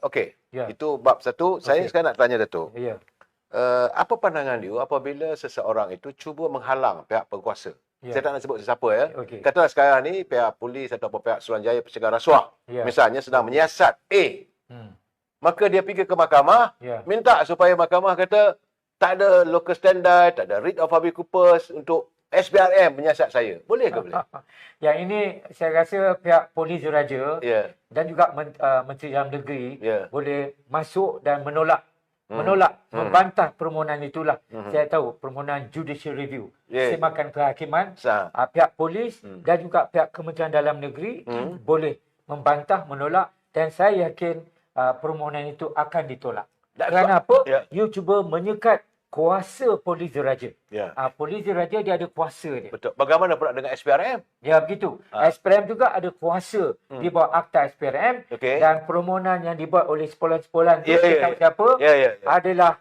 Okey. Ya. Itu bab satu. Saya sekarang nak tanya Datuk. Ya. Apa pandangan you apabila seseorang itu cuba menghalang pihak berkuasa? Ya. Saya tak nak sebut sesiapa ya. Okey. Katalah sekarang ni pihak polis ataupun pihak Suruhanjaya Pencegahan Rasuah Ya. misalnya sedang menyiasat A. Maka dia pergi ke mahkamah, Ya. minta supaya mahkamah kata tak ada local standard, tak ada writ of habeas corpus untuk SPRM menyiasat saya. Boleh ke boleh? Yang ini saya rasa pihak Polis Diraja Ya. dan juga Menteri Dalam Negeri Ya. boleh masuk dan menolak, membantah permohonan itulah. Saya tahu permohonan judicial review, Ya. semakan kehakiman, Sah. pihak polis dan juga pihak Kementerian Dalam Negeri boleh membantah, menolak, dan saya yakin permohonan itu akan ditolak. Kerana apa? Ya. You cuba menyekat kuasa Polis Diraja. Ya. Polis Diraja dia ada kuasa dia. Betul. Bagaimana pula dengan SPRM? Ya, begitu. SPRM juga ada kuasa di bawah Akta SPRM, Okey. dan permohonan yang dibuat oleh sepolan-sepolan tu, Ya, ya, tahu siapa, Ya. adalah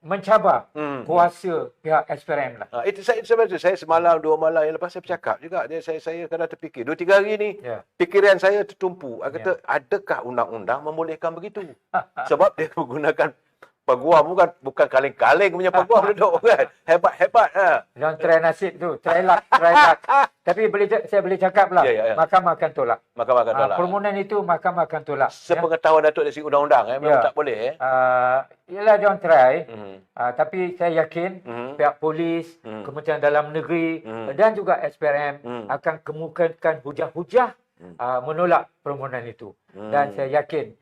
mencabar kuasa pihak SPRM lah. Itu saya semalam 2 malam yang lepas saya bercakap juga. Saya kadang terfikir 2-3 hari ni fikiran saya tertumpu. Saya kata adakah undang-undang membolehkan begitu? Sebab dia menggunakan peguam, bukan kaleng-kaleng punya peguam duduk kan. Hebat-hebat. Jangan try nasib tu, try luck. Tapi saya boleh cakap lah, mahkamah akan tolak. Mahkamah akan tolak. Permohonan itu mahkamah akan tolak. Sepengetahuan Datuk dari segi undang-undang memang tak boleh. Ialah jangan try. Tapi saya yakin pihak polis, Kementerian Dalam Negeri dan juga SPRM akan kemukakan hujah-hujah menolak permohonan itu. Dan saya yakin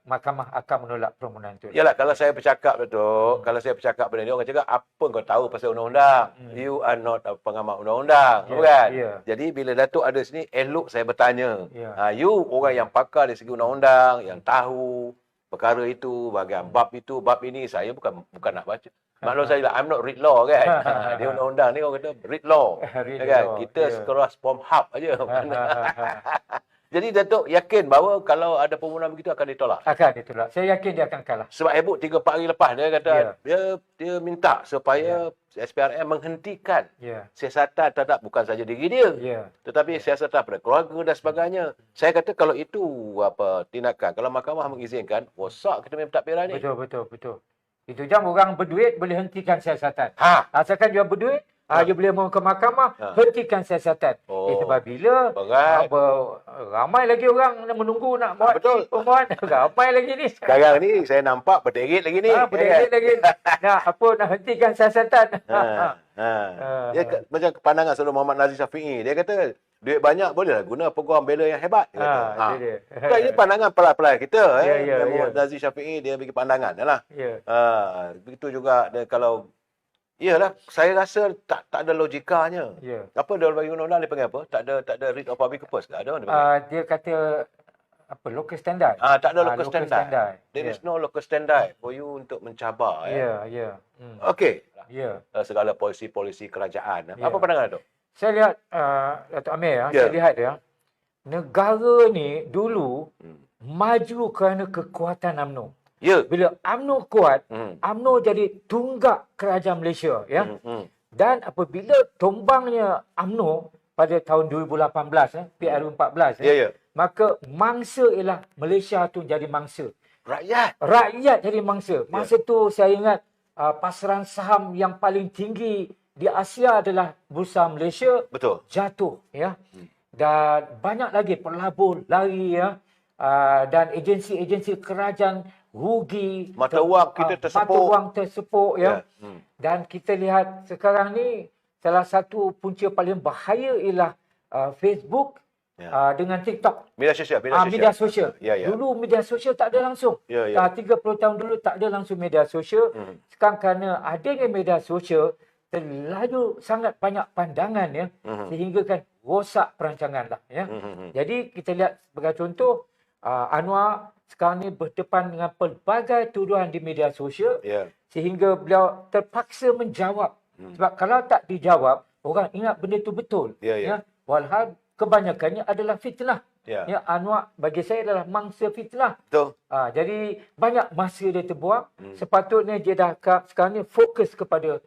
mahkamah akan menolak permohonan itu. Yalah, kalau saya bercakap Datuk, kalau saya bercakap benda ni, orang cakap apa kau tahu pasal undang-undang? You are not a pengamat undang-undang, bukan? Jadi bila Datuk ada sini, elok saya bertanya. You orang yang pakar dari segi undang-undang, yang tahu perkara itu, bahagian bab itu, bab ini, saya bukan nak baca. Maklum saya lah, I'm not read law kan. Dia undang-undang ni orang kata read law. Kan? Kita sekeras form hub aja. Jadi Datuk yakin bahawa kalau ada permohonan begitu akan ditolak? Akan ditolak. Saya yakin dia akan kalah. Sebab Hebut 3-4 hari lepas dia kata dia minta supaya SPRM menghentikan siasatan terhadap bukan saja diri dia, tetapi siasatan pada keluarga dan sebagainya. Saya kata kalau itu tindakan, kalau mahkamah mengizinkan, rosak kita punya pentadbiran ni. Betul. Itu jam orang berduit boleh hentikan siasatan. Asalkan dia berduit, dia boleh mohon ke mahkamah, hentikan siasatan. Sebab bila ramai lagi orang menunggu nak buat permohonan. Ramai lagi ni. Sekarang ni saya nampak berderet lagi ni. Berderet lagi. Nak hentikan siasatan. Dia macam pandangan Saudara Muhammad Nazir Syafi'i. Dia kata duit banyak bolehlah guna peguam bela yang hebat. Ini pandangan pelai-pelai kita. Muhammad Nazir Syafi'i dia bagi pandangan lah. Begitu juga kalau iyalah, saya rasa tak ada logikanya. Apa dia bagi undang-undang dia panggil apa? Tak ada writ of habeas corpus ke? Ada dia kata local standard. Tak ada local standard. There is no local standard for you untuk mencabar. Okey. Segala polisi-polisi kerajaan. Apa pandangan tu? Saya lihat Datuk Amir, saya lihat negara ni dulu maju kerana kekuatan UMNO. Bila UMNO kuat, UMNO jadi tunggak kerajaan Malaysia, Dan apabila tumbangnya UMNO pada tahun 2018, PRU 14, maka mangsa ialah Malaysia tu jadi mangsa. Rakyat jadi mangsa. Masa tu saya ingat pasaran saham yang paling tinggi di Asia adalah Bursa Malaysia. Jatuh, Dan banyak lagi pelabur lari, dan agensi-agensi kerajaan rugi, mata wang kita tersepuk, Dan kita lihat sekarang ni salah satu punca paling bahaya ialah Facebook dengan TikTok. Media sosial. Dulu media sosial tak ada langsung. 30 tahun dulu tak ada langsung media sosial. Sekarang kerana adanya media sosial, terlalu sangat banyak pandangan, sehingga kan rosak perancangan lah. Jadi kita lihat sebagai contoh, Anwar sekarang ni berdepan dengan pelbagai tuduhan di media sosial, sehingga beliau terpaksa menjawab. Sebab kalau tak dijawab, orang ingat benda itu betul. Walhal kebanyakannya adalah fitnah. Anwar bagi saya adalah mangsa fitnah. Jadi banyak masa dia terbuang. Sepatutnya dia dah sekarang ni fokus kepada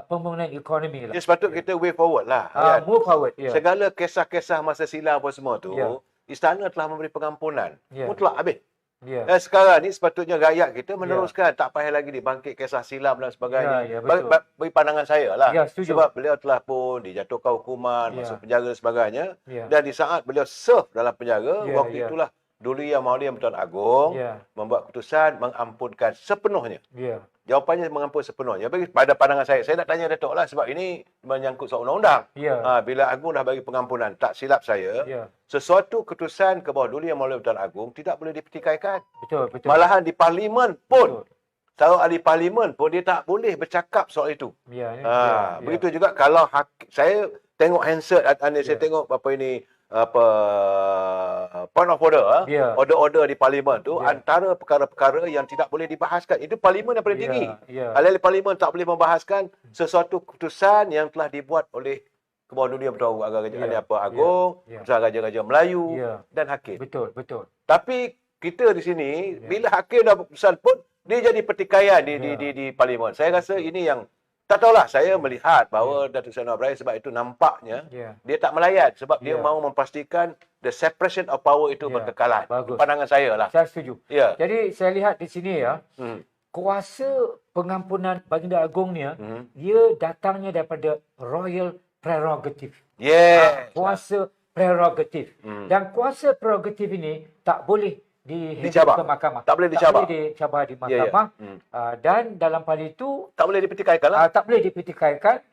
pembangunan ekonomi lah. Sepatutnya kita way forward lah. Move forward. Segala kisah-kisah masa silam apa semua tu, istana telah memberi pengampunan. Ya. Mutlak habis. Ya. Sekarang ni sepatutnya rakyat kita meneruskan, tak payah lagi dibangkit kisah silam dan sebagainya. Bagi pandangan saya lah. Sebab beliau telah pun dijatuhkan hukuman, masuk penjara dan sebagainya. Dan di saat beliau serve dalam penjara, waktu itulah Duli Yang Mulia Pertuan Agong membuat keputusan mengampunkan sepenuhnya. Jawapannya mengampun sepenuhnya. Bagi pada pandangan saya nak tanya Datuk lah sebab ini menyangkut soal undang-undang. Bila Agung dah bagi pengampunan, tak silap saya, sesuatu keputusan ke bawah Duli Yang Mulia Pertuan Agong tidak boleh dipertikaikan. Betul. Malahan di parlimen pun, seorang ahli parlimen pun dia tak boleh bercakap soal itu. Begitu juga kalau saya tengok Hansard, saya tengok point of order, order-order di parlimen tu, antara perkara-perkara yang tidak boleh dibahaskan. Itu parlimen yang paling tinggi. Ahli parlimen tak boleh membahaskan sesuatu keputusan yang telah dibuat oleh ke bawah Duli Yang Pertuan Agong, Keputusan Raja-Raja Melayu dan hakim. Betul. Tapi kita di sini, bila hakim dah berkeputusan pun, dia jadi pertikaian di parlimen. Saya rasa ini yang tak tahulah, saya melihat bahawa Datuk Seri Anwar Ibrahim sebab itu nampaknya dia tak melayan sebab dia mahu memastikan the separation of power itu berkekalan. Pandangan saya lah. Saya setuju. Jadi saya lihat di sini kuasa pengampunan Baginda Agong ni dia datangnya daripada royal prerogative. Kuasa prerogatif. Dan kuasa prerogatif ini tak boleh dicabar ke mahkamah. Tak boleh dicabar. Tak boleh dicabar di mahkamah. Dan dalam hal itu tak boleh dipertikaikan lah. Tak boleh dipertikaikan.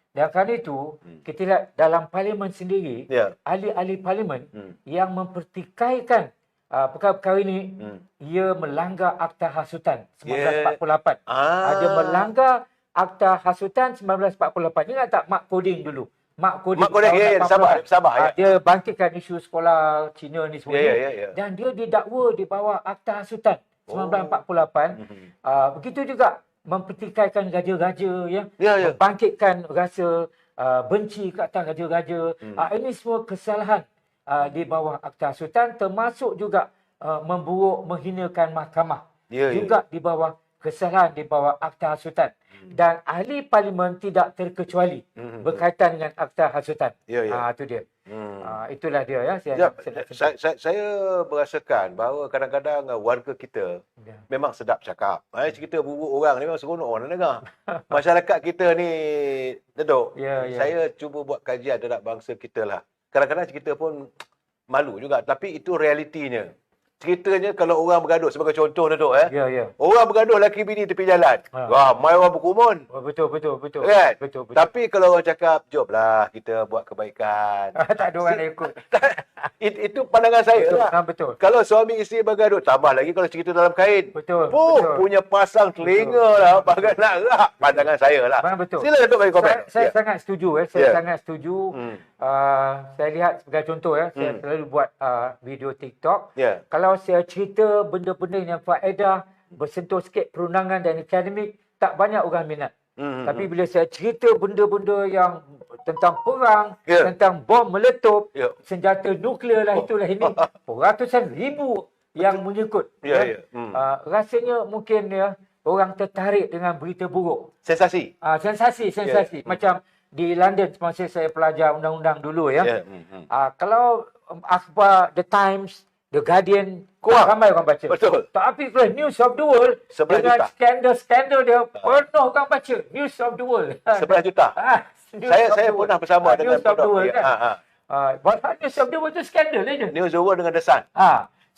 Dan kerana itu, kita lihat dalam parlimen sendiri, ahli-ahli parlimen yang mempertikaikan perkara-perkara ini, ia melanggar Akta Hasutan 1948. Dia melanggar Akta Hasutan 1948. Ingat tak Mak Koding dulu? Mak Koding Sabah. Dia bangkitkan isu sekolah Cina ni semua. Dan dia didakwa di bawah Akta Hasutan 1948. Begitu juga mempertikaikan raja-raja, membangkitkan rasa benci ke atas raja-raja. Ini semua kesalahan di bawah Akta Hasutan, termasuk juga memburuk, menghinakan mahkamah. Juga di bawah kesalahan di bawah Akta Hasutan. Dan ahli parlimen tidak terkecuali berkaitan dengan Akta Hasutan. Itu dia. Itulah dia. Saya merasakan bahawa kadang-kadang warga kita memang sedap cakap. Cerita buruk orang ni memang seronok orang dengar. Masyarakat kita ni, Datuk, saya cuba buat kajian terhadap bangsa kita lah. Kadang-kadang cerita pun malu juga. Tapi itu realitinya. Ceritanya kalau orang bergaduh, sebagai contoh Datuk, orang bergaduh laki bini tepi jalan. Ramai orang berkerumun. Betul. Kan? Betul. Tapi kalau orang cakap, jomlah kita buat kebaikan. Tak ada orang yang ikut. Itu pandangan saya lah. Betul. Kalau suami isteri bergaduh, tambah lagi kalau cerita dalam kain. Betul. Punya pasang telinga lah. Bagai nak rak. Pandangan saya lah. Betul. Sila Datuk bagi komen. Saya sangat setuju. Sangat setuju. Saya lihat sebagai contoh, saya selalu buat video TikTok. Kalau saya cerita benda-benda yang faedah, bersentuh sikit perundangan dan akademik, tak banyak orang minat. Tapi bila saya cerita benda-benda yang tentang perang, tentang bom meletup, senjata nuklear lah, itulah ini, ratusan ribu yang mengikut. Rasanya mungkin orang tertarik dengan berita buruk. Sensasi. Sensasi. Macam di London semasa saya pelajar undang-undang dulu kalau akhbar The Times, The Guardian, ramai orang baca. Betul. Tapi kalau News of the World, dengan skandal dia, penuh orang baca. News of the World. 11 juta. Saya pernah bersama dengan News of the World kan. News of the World tu skandal je. News of the World dengan The Sun.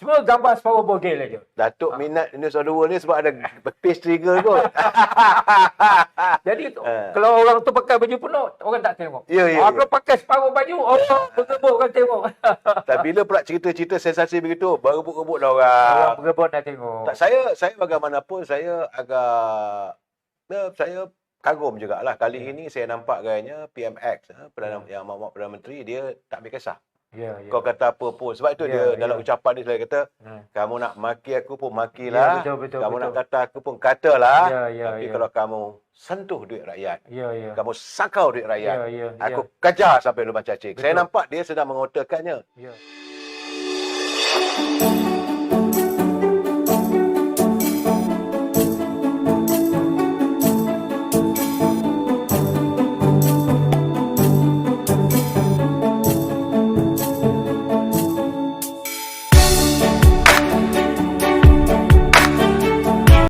Semua gambar separuh bogel aja. Datuk minat News of the World ni sebab ada page trigger kot. Jadi kalau orang tu pakai baju penuh, orang tak tengok. Kalau pakai separuh baju, orang bergebuk orang tengok. Tapi bila pula cerita-cerita sensasi begitu, berebut-rebut dah orang. Orang berebut dah tengok. Tak, saya bagaimanapun saya agak saya kagum jugalah. Kali ini saya nampak gayanya PMX, yang Amat Perdana Menteri, dia tak ambil kisah. Kau kata apa pun. Sebab itu dia dalam ucapan dia selalu kata, kamu nak maki aku pun makilah. Kamu nak kata aku pun katalah. Tapi kalau kamu sentuh duit rakyat, kamu sakau duit rakyat, aku kejar sampai lubang cacing. Saya nampak dia sedang mengotakannya.